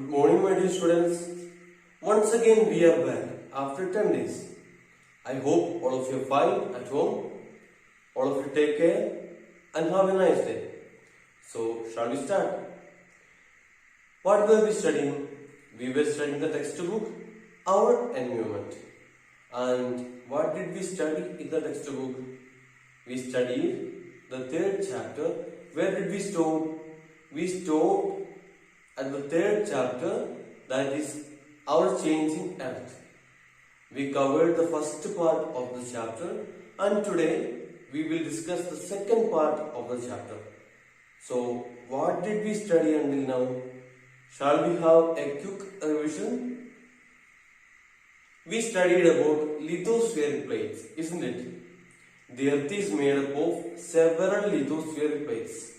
Good morning, my dear students. Once again, we are back after 10 days. I hope all of you are fine at home. All of you take care and have a nice day. So, shall we start? What were we studying? We were studying the textbook, Our Environment. And what did we study in the textbook? We studied the third chapter. Where did we stop? We stopped at the third chapter, that is Our Changing Earth. We covered the first part of the chapter and today we will discuss the second part of the chapter. So, what did we study until now? Shall we have a quick revision? We studied about lithospheric plates, isn't it? The earth is made up of several lithospheric plates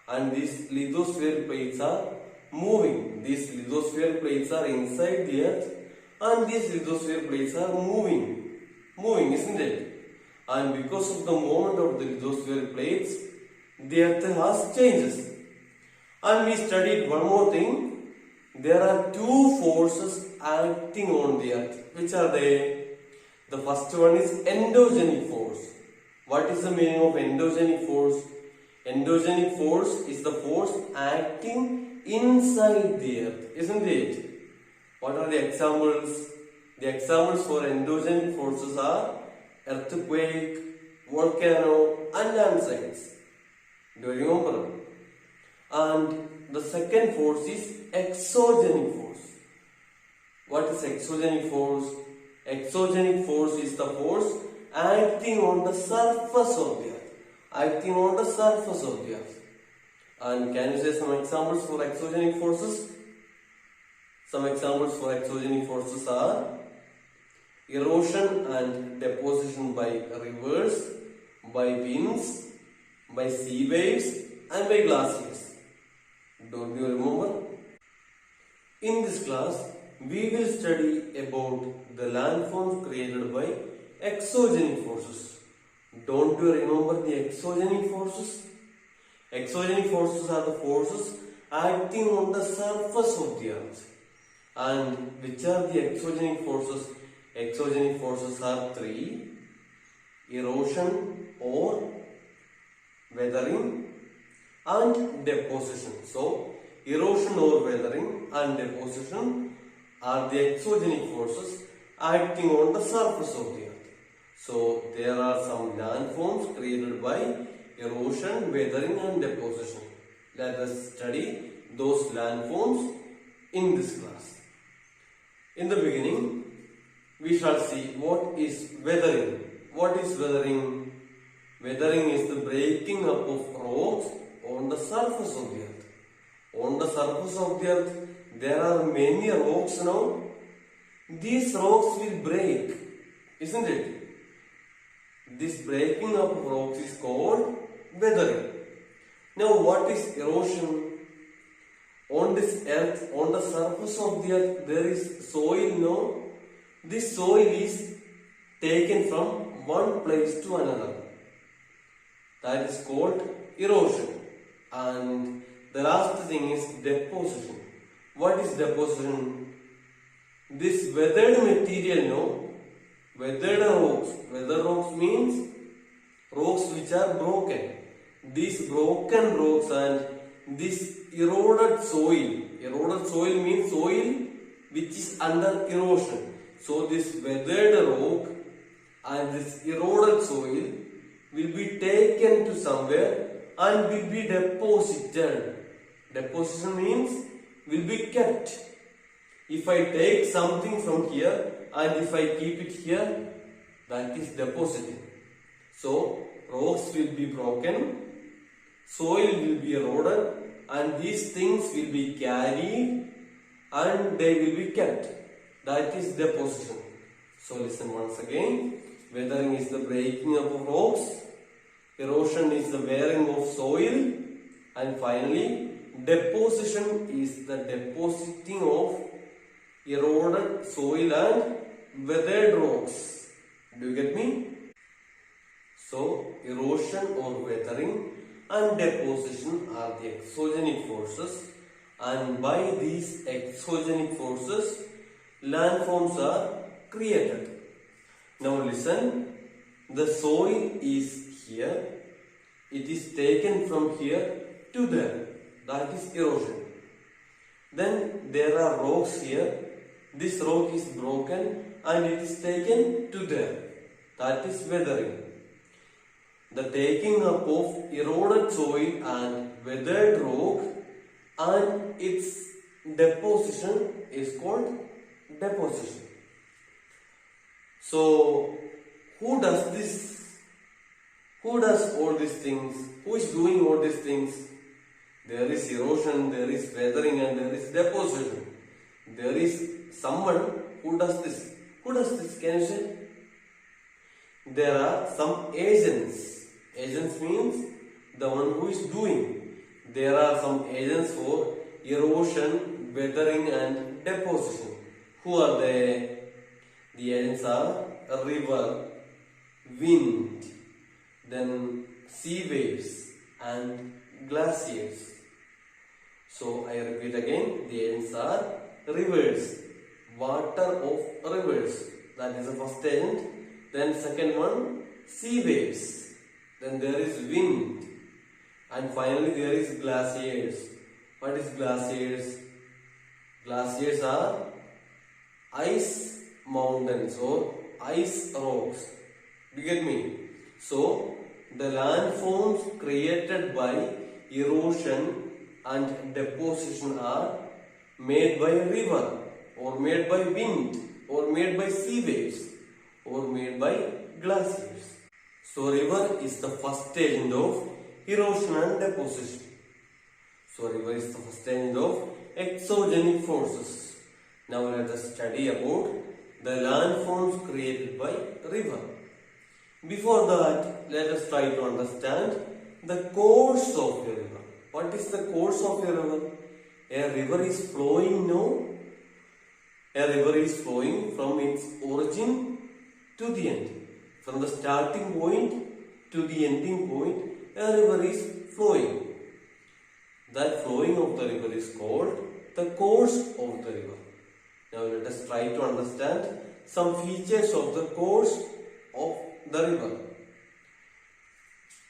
and these lithospheric plates are moving. These lithosphere plates are inside the earth and these lithosphere plates are moving, isn't it? And because of the movement of the lithosphere plates, the earth has changes. And we studied one more thing. There are two forces acting on the earth. Which are they? The first one is endogenic force. What is the meaning of endogenic force? Endogenic force is the force acting inside the earth, isn't it? What are the examples? The examples for endogenic forces are earthquake, volcano and landslides. Do you remember? And the second force is exogenic force. What is exogenic force? Exogenic force is the force acting on the surface of the earth. Acting on the surface of the earth. And can you say some examples for exogenic forces? Some examples for exogenic forces are erosion and deposition by rivers, by winds, by sea waves and by glaciers. Don't you remember? In this class, we will study about the landforms created by exogenic forces. Don't you remember the exogenic forces? Exogenic forces are the forces acting on the surface of the earth. And which are the exogenic forces? Exogenic forces are three: erosion or weathering and deposition. So, erosion or weathering and deposition are the exogenic forces acting on the surface of the earth. So, there are some landforms created by erosion, weathering and deposition. Let us study those landforms in this class. In the beginning, we shall see what is weathering. What is weathering? Weathering is the breaking up of rocks on the surface of the earth. On the surface of the earth, there are many rocks now. These rocks will break, isn't it? This breaking up of rocks is called weathering. Now, what is erosion? On this earth, on the surface of the earth, there is soil, no? This soil is taken from one place to another. That is called erosion. And the last thing is deposition. What is deposition? This weathered material, no? Weathered rocks. Weathered rocks means rocks which are broken. These broken rocks and this eroded soil. Eroded soil means soil which is under erosion. So this weathered rock and this eroded soil will be taken to somewhere and will be deposited. Deposition means will be kept. If I take something from here and if I keep it here, that is depositing. So, rocks will be broken, soil will be eroded and these things will be carried and they will be kept. That is deposition. So, listen once again. Weathering is the breaking up of rocks, erosion is the wearing of soil and finally deposition is the depositing of eroded soil and weathered rocks. Do you get me? So, erosion or weathering and deposition are the exogenic forces and by these exogenic forces, landforms are created. Now listen, the soil is here, it is taken from here to there, that is erosion. Then there are rocks here, this rock is broken and it is taken to there, that is weathering. The taking up of eroded soil and weathered rock and its deposition is called deposition. So, who does this? Who does all these things? Who is doing all these things? There is erosion, there is weathering and there is deposition. There is someone who does this. Who does this? Can you say? There are some agents. Agents means the one who is doing. There are some agents for erosion, weathering and deposition. Who are they? The agents are a river, wind, then sea waves and glaciers. So I repeat again, the agents are rivers, water of rivers, that is the first agent. Then second one, sea waves. Then there is wind. And finally there is glaciers. What is glaciers? Glaciers are ice mountains or ice rocks. Do you get me? So the landforms created by erosion and deposition are made by a river or made by wind or made by sea waves or made by glaciers. So river is the first agent of erosion and deposition. So river is the first agent of exogenic forces. Now let us study about the landforms created by river. Before that, let us try to understand the course of a river. What is the course of a river? A river is flowing now. A river is flowing from its origin to the end. From the starting point to the ending point, a river is flowing. That flowing of the river is called the course of the river. Now let us try to understand some features of the course of the river.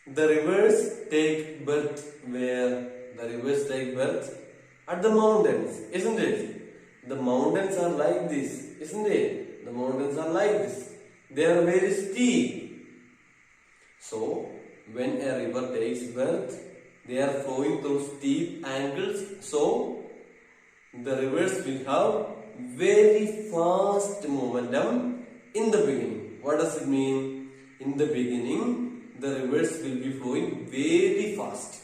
The rivers take birth where? The rivers take birth at the mountains, isn't it? The mountains are like this, isn't it? The mountains are like this. They are very steep. So, when a river takes birth, they are flowing through steep angles. So, the rivers will have very fast momentum in the beginning. What does it mean? In the beginning, the rivers will be flowing very fast.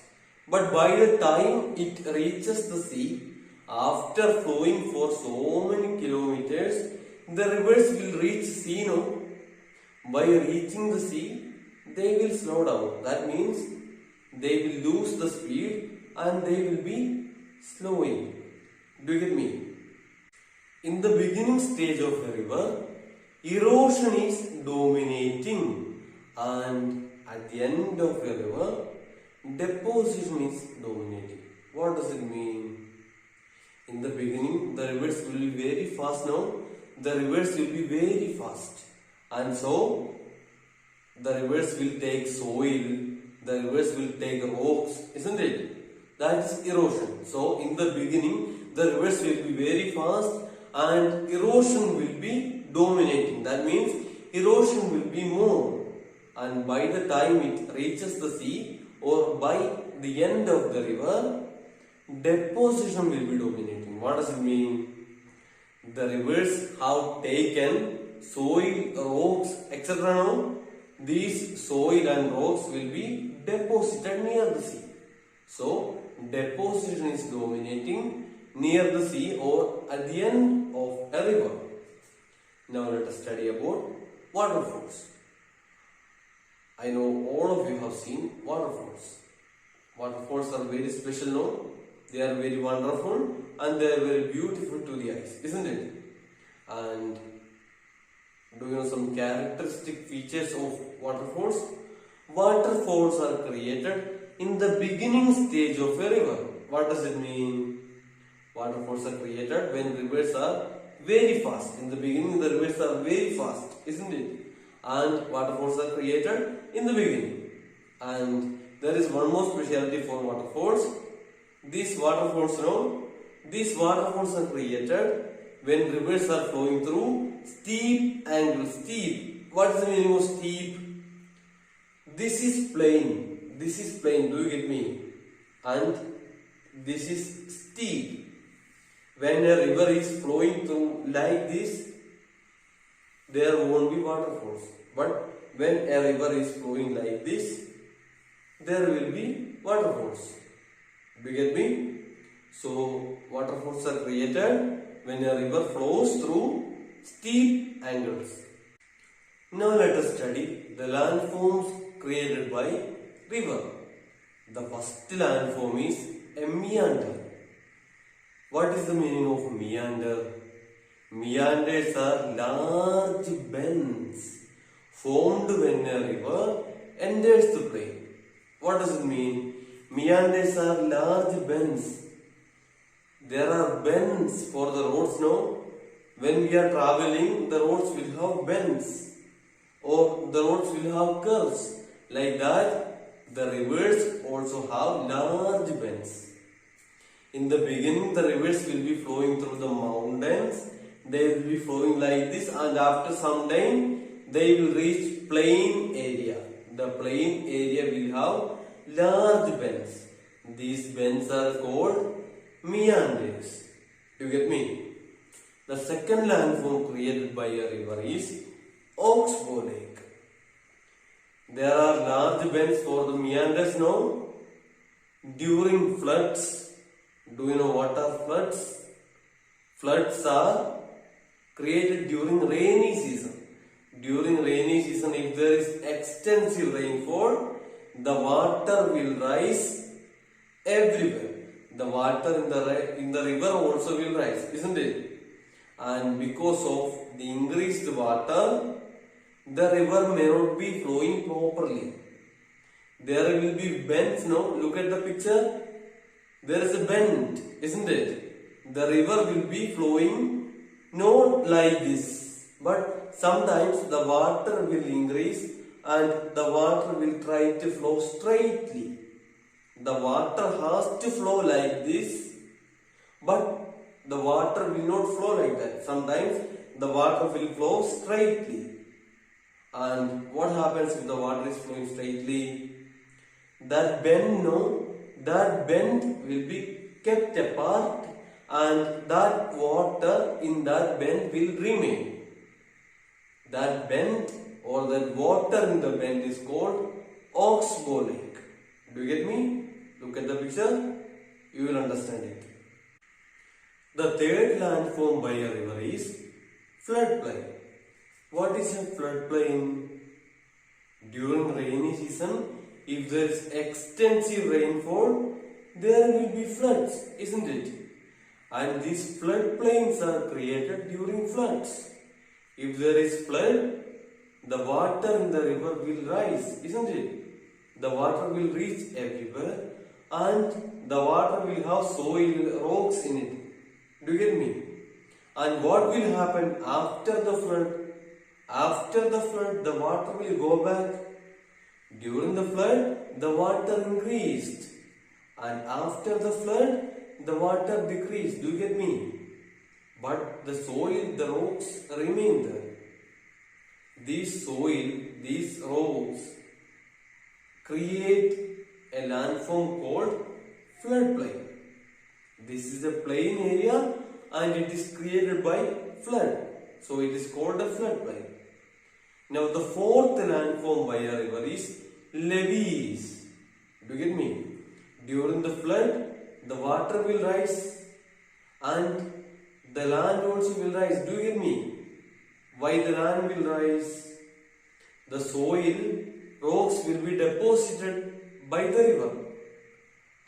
But by the time it reaches the sea, after flowing for so many kilometers, the rivers will reach sea now. By reaching the sea, they will slow down. That means they will lose the speed and they will be slowing. Do you get me? In the beginning stage of a river, erosion is dominating, and at the end of a river, deposition is dominating. What does it mean? In the beginning, the rivers will be very fast now. The rivers will be very fast. And so, the rivers will take soil, the rivers will take rocks, isn't it? That is erosion. So, in the beginning, the rivers will be very fast and erosion will be dominating. That means erosion will be more. And by the time it reaches the sea or by the end of the river, deposition will be dominating. What does it mean? The rivers have taken soil, rocks, etc. Now, these soil and rocks will be deposited near the sea. So, deposition is dominating near the sea or at the end of a river. Now, let us study about waterfalls. I know all of you have seen waterfalls. Waterfalls are very special now. They are very wonderful and they are very beautiful to the eyes, isn't it? And do you know some characteristic features of waterfalls? Waterfalls are created in the beginning stage of a river. What does it mean? Waterfalls are created when rivers are very fast. In the beginning, the rivers are very fast, isn't it? And waterfalls are created in the beginning. And there is one more specialty for waterfalls. These waterfalls are created when rivers are flowing through steep angles. Steep. What is the meaning of steep? This is plain. This is plain. Do you get me? And this is steep. When a river is flowing through like this, there won't be waterfalls. But when a river is flowing like this, there will be waterfalls. Do you get me? So, waterfalls are created when a river flows through steep angles. Now let us study the landforms created by river. The first landform is a meander. What is the meaning of meander? Meanders are large bends formed when a river enters the plain. What does it mean? Meanders are large bends. There are bends for the roads now. When we are traveling, the roads will have bends or the roads will have curves. Like that, the rivers also have large bends. In the beginning, the rivers will be flowing through the mountains. They will be flowing like this, and after some time, they will reach plain area. The plain area will have large bends. These bends are called meanders. Do you get me? The second landform created by a river is oxbow lake. There are large bends for the meanders now. During floods, do you know what are floods? Floods are created during rainy season. During rainy season, if there is extensive rainfall, the water will rise everywhere. The water in the river also will rise, isn't it? And because of the increased water, the river may not be flowing properly. There will be bends now. Look at the picture. There is a bend, isn't it? The river will be flowing not like this, but sometimes the water will increase and the water will try to flow straightly. The water has to flow like this, but the water will not flow like that. Sometimes the water will flow straightly. And what happens if the water is flowing straightly? That bend will be kept apart, and that water in that bend will remain. That bend or that water in the bend is called oxbow lake. Do you get me? Look at the picture, you will understand it. The third landform by a river is floodplain. What is a floodplain? During rainy season, if there is extensive rainfall, there will be floods, isn't it? And these floodplains are created during floods. If there is flood, the water in the river will rise, isn't it? The water will reach everywhere and the water will have soil, rocks in it. Do you get me? And what will happen after the flood? After the flood, the water will go back. During the flood, the water increased. And after the flood, the water decreased. Do you get me? But the soil, the rocks remain there. These soil, these rocks create a landform called floodplain. This is a plain area and it is created by flood. So it is called a floodplain. Now the fourth landform by a river is levees. Do you get me? During the flood, the water will rise and the land also will rise. Do you get me? Why the land will rise? The soil, rocks will be deposited by the river.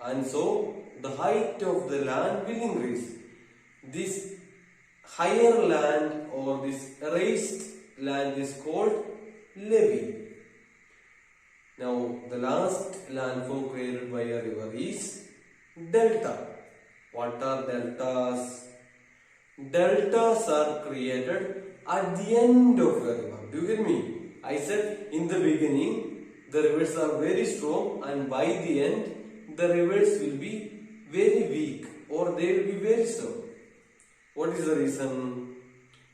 And so the height of the land will increase. This higher land or this raised land is called levee. Now the last landform created by a river is delta. What are deltas? Deltas are created at the end of a river. Do you get me? I said in the beginning the rivers are very strong, and by the end the rivers will be very weak, or they will be very strong. What is the reason?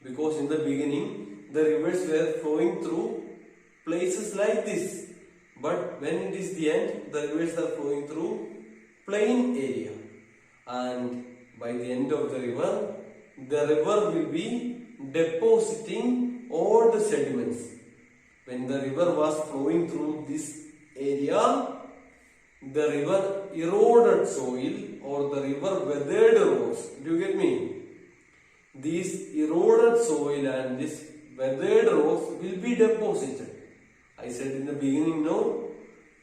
Because in the beginning the rivers were flowing through places like this, but when it is the end, the rivers are flowing through plain area, and by the end of the river will be depositing all the sediments. When the river was flowing through this area, the river eroded soil, or the river weathered rocks. Do you get me? These eroded soil and this weathered rocks will be deposited. I said in the beginning, no,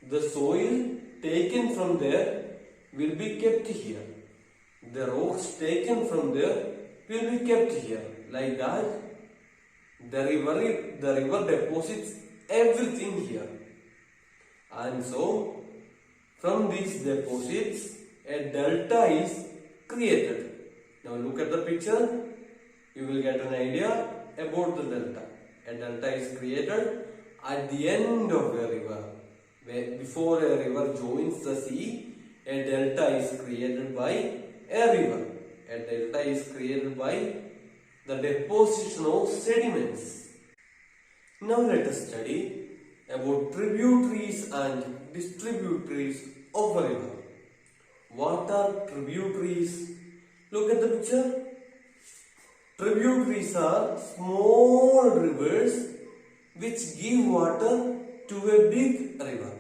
the soil taken from there will be kept here. The rocks taken from there will be kept here. Like that, the river deposits everything here. And so, from these deposits, a delta is created. Now look at the picture. You will get an idea about the delta. A delta is created at the end of a river. Before a river joins the sea, a delta is created by a river. A delta is created by the deposition of sediments. Now let us study about tributaries and distributaries of a river. What are tributaries? Look at the picture. Tributaries are small rivers which give water to a big river.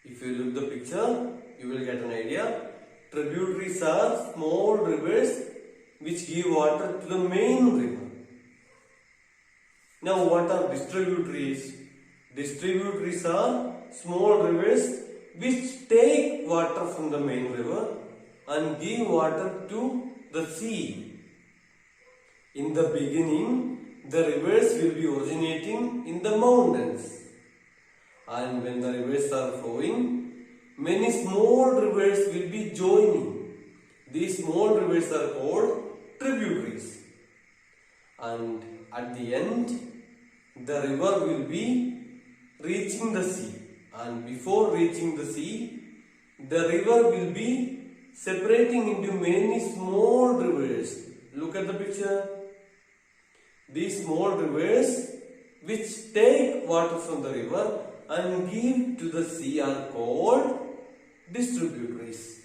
If you look at the picture, you will get an idea. Tributaries are small rivers which give water to the main river. Now what are distributaries? Distributaries are small rivers which take water from the main river and give water to the sea. In the beginning, the rivers will be originating in the mountains. And when the rivers are flowing, many small rivers will be joining. These small rivers are called tributaries. And at the end, the river will be reaching the sea. And before reaching the sea, the river will be separating into many small rivers. Look at the picture. These small rivers which take water from the river and give to the sea are called distributaries.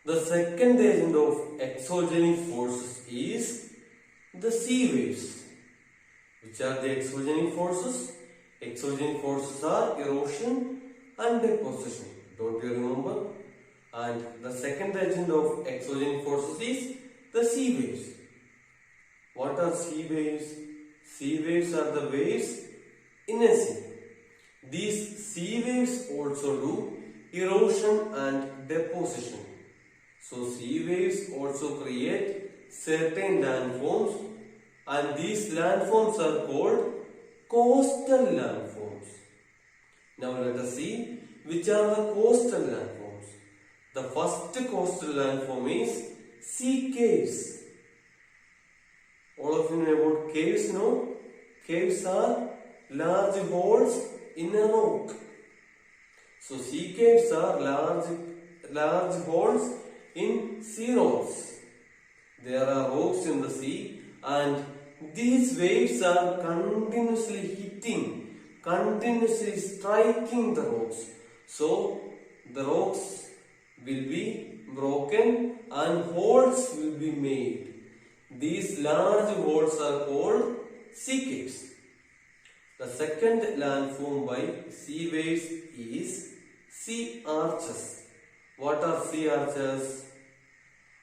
The second agent of exogenic forces is the sea waves. Which are the exogenic forces? Exogenic forces are erosion and deposition. Don't you remember? And the second agent of exogenic forces is the sea waves. What are sea waves? Sea waves are the waves in a sea. These sea waves also do erosion and deposition. So sea waves also create certain landforms, and these landforms are called coastal landforms. Now let us see which are the coastal landforms. The first coastal landform is sea caves. All of you know about caves, no? Caves are large holes in a rock. So sea caves are large holes in sea rocks. There are rocks in the sea, and these waves are continuously hitting, continuously striking the rocks. So the rocks will be broken and holes will be made. These large holes are called sea caves. The second landform by sea waves is sea arches. What are sea arches?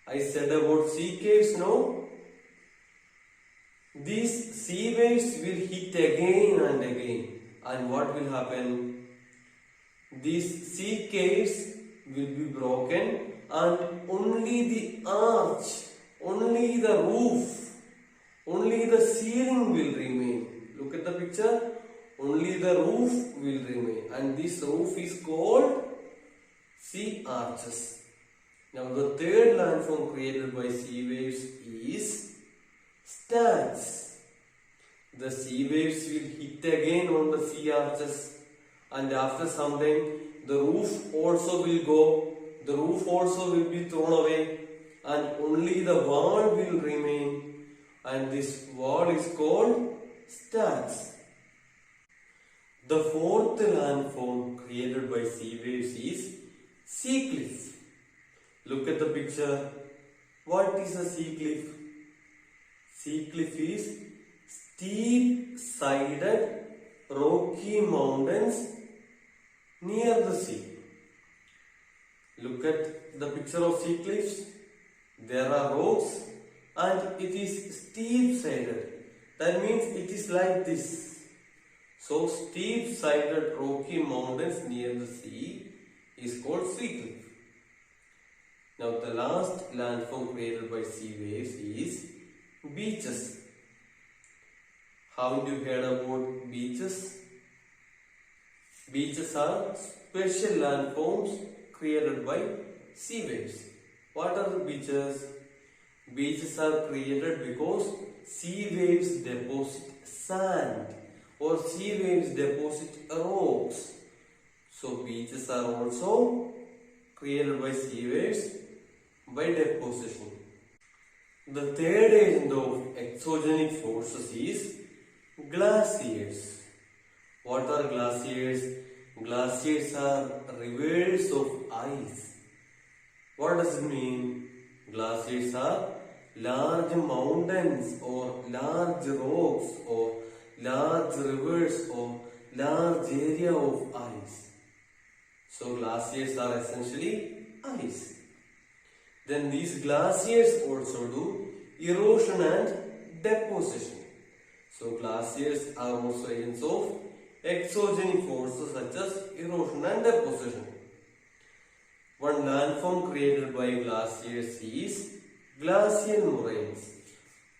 I said about sea caves, no? These sea waves will hit again and again. And what will happen? These sea caves will be broken, and only the arch, only the roof, only the ceiling will remain. Look at the picture. Only the roof will remain, and this roof is called sea arches. Now the third landform created by sea waves is stacks. The sea waves will hit again on the sea arches, and after some time the roof also will go, the roof also will be thrown away, and only the wall will remain, and this wall is called stacks. The fourth landform created by sea waves is sea cliff. Look at the picture. What is a sea cliff? Sea cliff is steep-sided rocky mountains near the sea. Look at the picture of sea cliffs. There are rocks and it is steep-sided. That means it is like this. So steep-sided rocky mountains near the sea is called sea cliff. Now the last landform created by sea waves is beaches. Haven't you heard about beaches? Beaches are special landforms created by sea waves. What are the beaches? Beaches are created because sea waves deposit sand or sea waves deposit rocks. So beaches are also created by sea waves by deposition. The third agent of exogenic forces is glaciers. What are glaciers? Glaciers are rivers of ice. What does it mean? Glaciers are large mountains or large rocks or large rivers or large area of ice. So glaciers are essentially ice. Then these glaciers also do erosion and deposition. So glaciers are also agents of exogenic forces such as erosion and deposition. One landform created by glaciers is glacial moraines.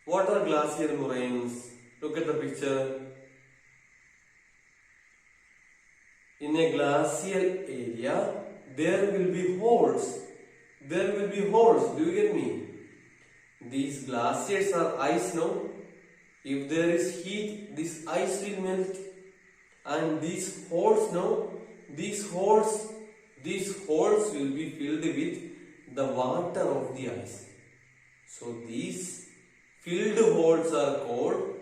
What are glacial moraines? Look at the picture. In a glacial area, there will be holes. There will be holes. Do you get me? These glaciers are ice now. If there is heat, this ice will melt. And these holes now, these holes will be filled with the water of the ice. So these filled holes are called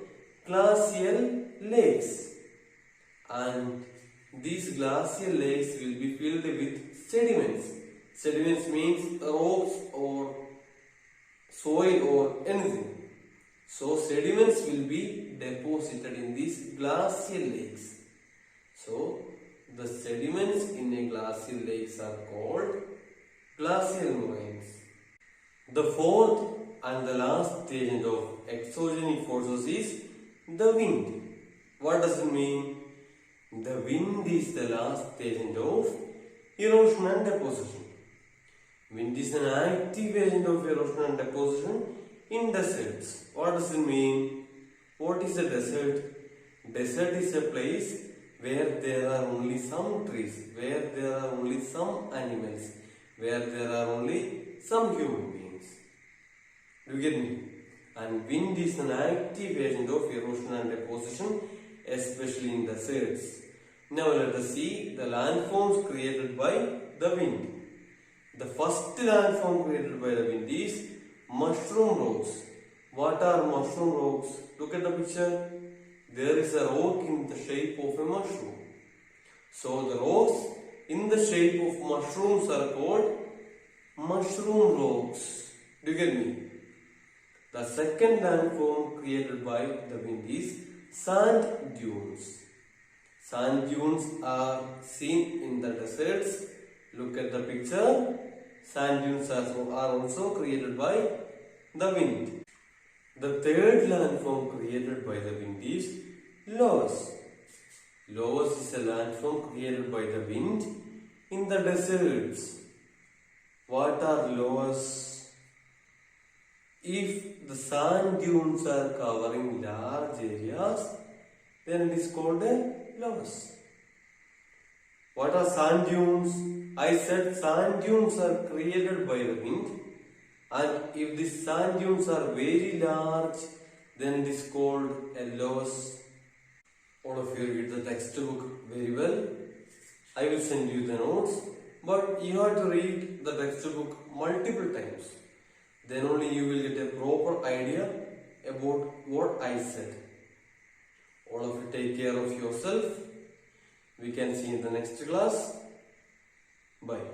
glacial lakes. And these glacial lakes will be filled with sediments. Sediments means rocks or soil or anything. So sediments will be deposited in these glacial lakes. So the sediments in a glacial lakes are called glacial moraines. The fourth and the last agent of exogenic forces is the wind. What does it mean? The wind is the last agent of erosion and deposition. Wind is an active agent of erosion and deposition in deserts. What does it mean? What is a desert? Desert is a place where there are only some trees, where there are only some animals, where there are only some human beings. Do you get me? And wind is an active agent of erosion and deposition, especially in deserts. Now let us see the landforms created by the wind. The first landform created by the wind is mushroom rocks. What are mushroom rocks? Look at the picture. There is a rock in the shape of a mushroom. So the rocks in the shape of mushrooms are called mushroom rocks. Do you get me? The second landform created by the wind is sand dunes. Sand dunes are seen in the deserts. Look at the picture. Sand dunes are also created by the wind. The third landform created by the wind is loess. Loess is a landform created by the wind in the deserts. What are loess? If the sand dunes are covering large areas, then it is called a loess. What are sand dunes? I said sand dunes are created by the wind, and if the sand dunes are very large, then it is called a loss. All of you read the textbook very well. I will send you the notes, but you have to read the textbook multiple times. Then only you will get a proper idea about what I said. All of you take care of yourself. We can see in the next class. Bye.